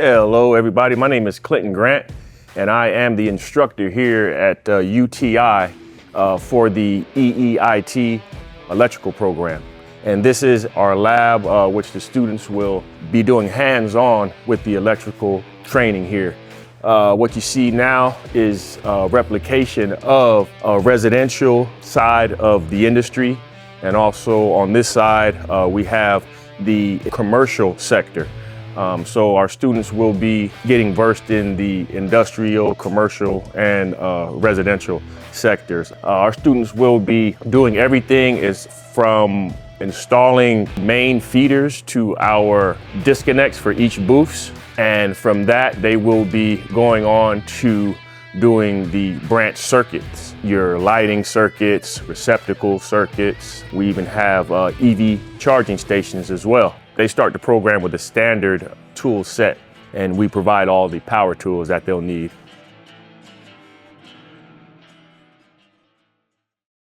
Hello everybody, my name is Clinton Grant and I am the instructor here at UTI for the EEIT electrical program. And this is our lab which the students will be doing hands-on with the electrical training here. What you see now is a replication of a residential side of the industry, and also on this side we have the commercial sector. So our students will be getting versed in the industrial, commercial, and residential sectors. Our students will be doing everything is from installing main feeders to our disconnects for each booths. And from that, they will be going on to doing the branch circuits, your lighting circuits, receptacle circuits. We even have EV charging stations as well. They start the program with a standard tool set, and we provide all the power tools that they'll need.